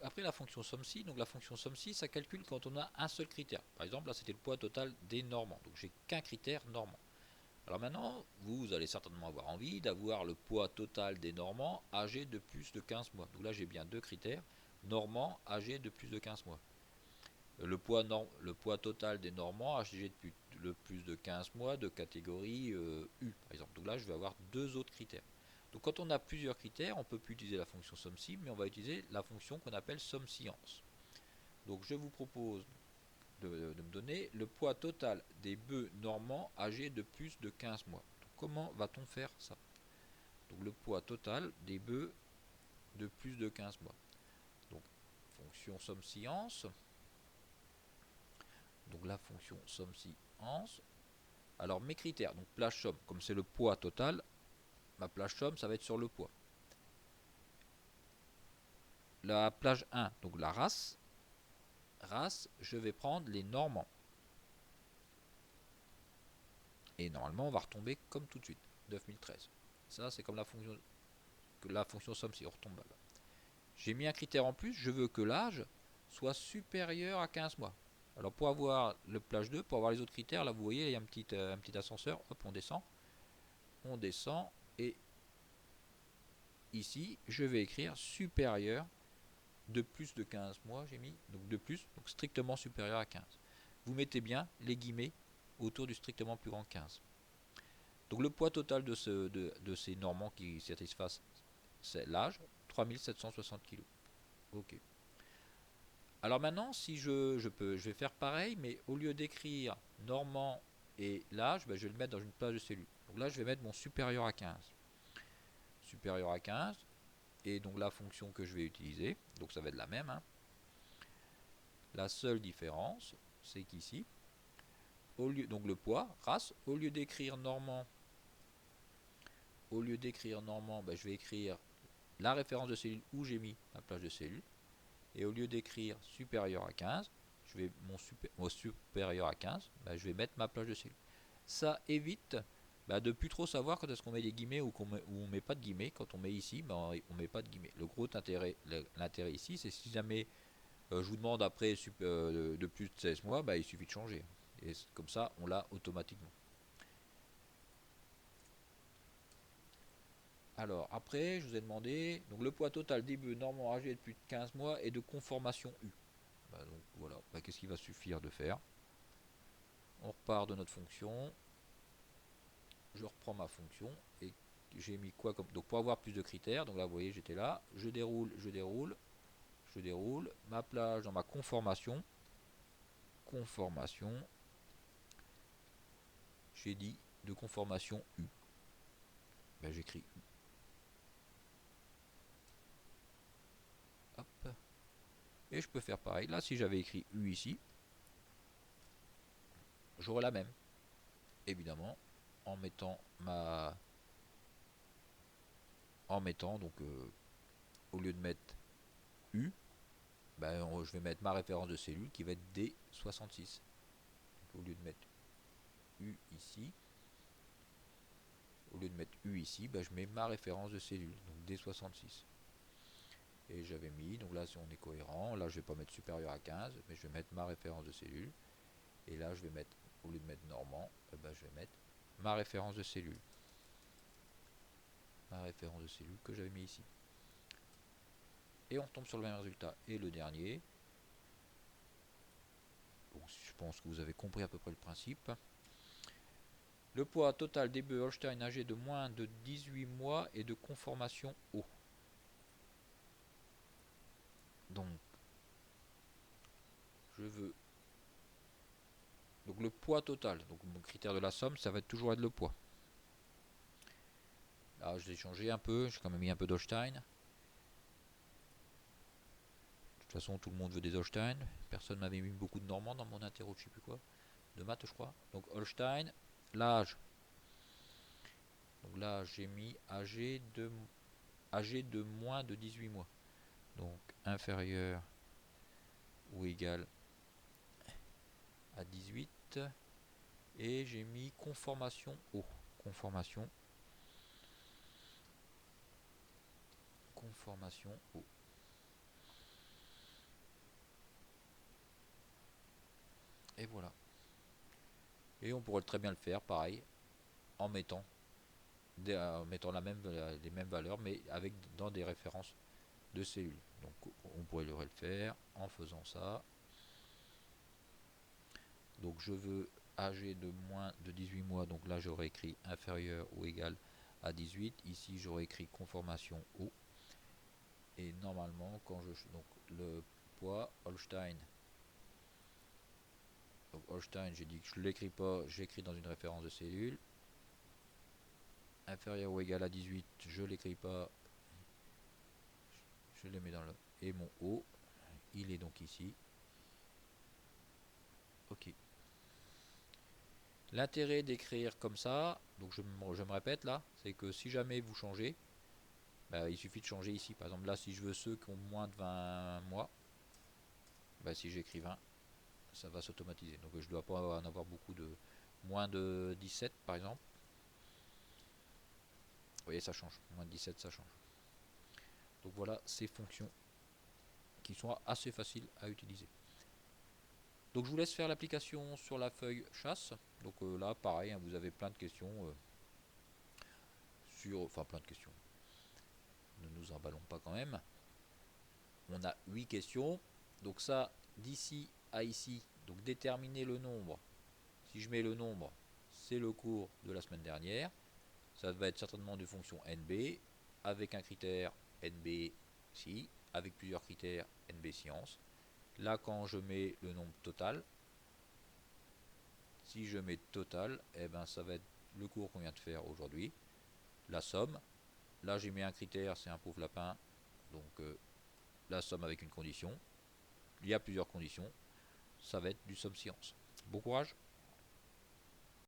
après la fonction somme-ci, donc la fonction somme-ci, ça calcule quand on a un seul critère. Par exemple, là c'était le poids total des normants, donc j'ai qu'un critère normand. Alors maintenant, vous allez certainement avoir envie d'avoir le poids total des normants âgés de plus de 15 mois. Donc là j'ai bien deux critères, normand âgés de plus de 15 mois. Le poids total des normands âgés de plus de 15 mois de catégorie U, par exemple. Donc là, je vais avoir deux autres critères. Donc quand on a plusieurs critères, on ne peut plus utiliser la fonction somme-ci, mais on va utiliser la fonction qu'on appelle somme-science. Donc je vous propose de me donner le poids total des bœufs normands âgés de plus de 15 mois. Donc comment va-t-on faire ça? Donc le poids total des bœufs de plus de 15 mois. Donc fonction somme-science. Donc la fonction somme-science. Alors mes critères, donc plage somme, comme c'est le poids total, ma plage somme, ça va être sur le poids. La plage 1, donc la race, je vais prendre les normands. Et normalement, on va retomber comme tout de suite, 9013. Ça, c'est comme la fonction somme si on retombe là. J'ai mis un critère en plus, je veux que l'âge soit supérieur à 15 mois. Alors pour avoir le plage 2, pour avoir les autres critères, là vous voyez, il y a un petit ascenseur, hop, on descend, et ici, je vais écrire supérieur de plus de 15 mois, j'ai mis, donc de plus, donc strictement supérieur à 15. Vous mettez bien les guillemets autour du strictement plus grand que 15. Donc le poids total de ces normands qui satisfassent l'âge, 3760 kg. Ok. Alors maintenant, si je vais faire pareil, mais au lieu d'écrire normand et l'âge, ben je vais le mettre dans une plage de cellules. Donc là, je vais mettre mon supérieur à 15. Supérieur à 15, et donc la fonction que je vais utiliser, donc ça va être la même, hein. La seule différence, c'est qu'ici, donc le poids, race, au lieu d'écrire normand, ben je vais écrire la référence de cellule où j'ai mis ma plage de cellules. Et au lieu d'écrire supérieur à 15, je vais mon supérieur à 15, ben je vais mettre ma plage de cellules. Ça évite de plus trop savoir quand est-ce qu'on met des guillemets ou on met pas de guillemets. Quand on met ici, on met pas de guillemets. Le gros intérêt, l'intérêt ici, c'est si jamais je vous demande après de plus de 16 mois, il suffit de changer. Et comme ça, on l'a automatiquement. Alors, après, je vous ai demandé donc le poids total des bœufs normand âgés de plus de 15 mois et de conformation U. Donc voilà, qu'est-ce qu'il va suffire de faire? On repart de notre fonction. Je reprends ma fonction et j'ai mis quoi comme. Donc pour avoir plus de critères, donc là vous voyez, j'étais là, je déroule, ma plage dans ma conformation. J'ai dit de conformation U. J'écris U. Hop. Et je peux faire pareil. Là, si j'avais écrit U ici, j'aurais la même. Évidemment, en mettant donc au lieu de mettre U, je vais mettre ma référence de cellule qui va être D66. Donc, au lieu de mettre U ici, je mets ma référence de cellule, donc D66. Et j'avais mis, donc là si on est cohérent, là je vais pas mettre supérieur à 15, mais je vais mettre ma référence de cellule. Et là je vais mettre, au lieu de mettre normand, je vais mettre ma référence de cellule. Ma référence de cellule que j'avais mis ici. Et on retombe sur le même résultat. Et le dernier, je pense que vous avez compris à peu près le principe. Le poids total des bœufs Holstein âgés de moins de 18 mois et de conformation O. Donc, je veux. Donc le poids total. Donc mon critère de la somme, ça va toujours être le poids. Là, je l'ai changé un peu. J'ai quand même mis un peu d'Holstein. De toute façon, tout le monde veut des Holstein. Personne m'avait mis beaucoup de Normands dans mon interro, je sais plus quoi. De maths, je crois. Donc Holstein. L'âge. Donc là, j'ai mis âgé de moins de 18 mois. Donc inférieur ou égal à 18. Et j'ai mis conformation O. Conformation O. Et on pourrait très bien le faire pareil en mettant, les mêmes valeurs, mais avec dans des références de cellules. Donc on pourrait le faire en faisant ça. Donc je veux âgé de moins de 18 mois, donc là j'aurais écrit inférieur ou égal à 18. Ici j'aurais écrit conformation O. Et normalement, donc le poids Holstein, donc Holstein, j'ai dit que je ne l'écris pas, j'écris dans une référence de cellule. Inférieur ou égal à 18, je l'écris pas, je le mets dans le. Et mon O, il est donc ici. Ok. L'intérêt d'écrire comme ça, donc je me répète là, c'est que si jamais vous changez, bah, il suffit de changer ici. Par exemple, là, si je veux ceux qui ont moins de 20 mois, bah, si j'écris 20, ça va s'automatiser. Donc je ne dois pas en avoir beaucoup de moins de 17 par exemple. Vous voyez, ça change. Moins de 17, ça change. Donc voilà ces fonctions qui sont assez faciles à utiliser. Donc je vous laisse faire l'application sur la feuille chasse. Donc là, pareil, hein, vous avez plein de questions enfin plein de questions. Ne nous emballons pas quand même. On a 8 questions. Donc ça, d'ici à ici, donc déterminer le nombre. Si je mets le nombre, c'est le cours de la semaine dernière. Ça va être certainement des fonctions NB, avec un critère NB si, avec plusieurs critères NB science. Là, quand je mets le nombre total, si je mets total, eh ben, ça va être le cours qu'on vient de faire aujourd'hui. La somme, là j'ai mis un critère, c'est un pauvre lapin, donc la somme avec une condition. Il y a plusieurs conditions, ça va être du somme science. Bon courage!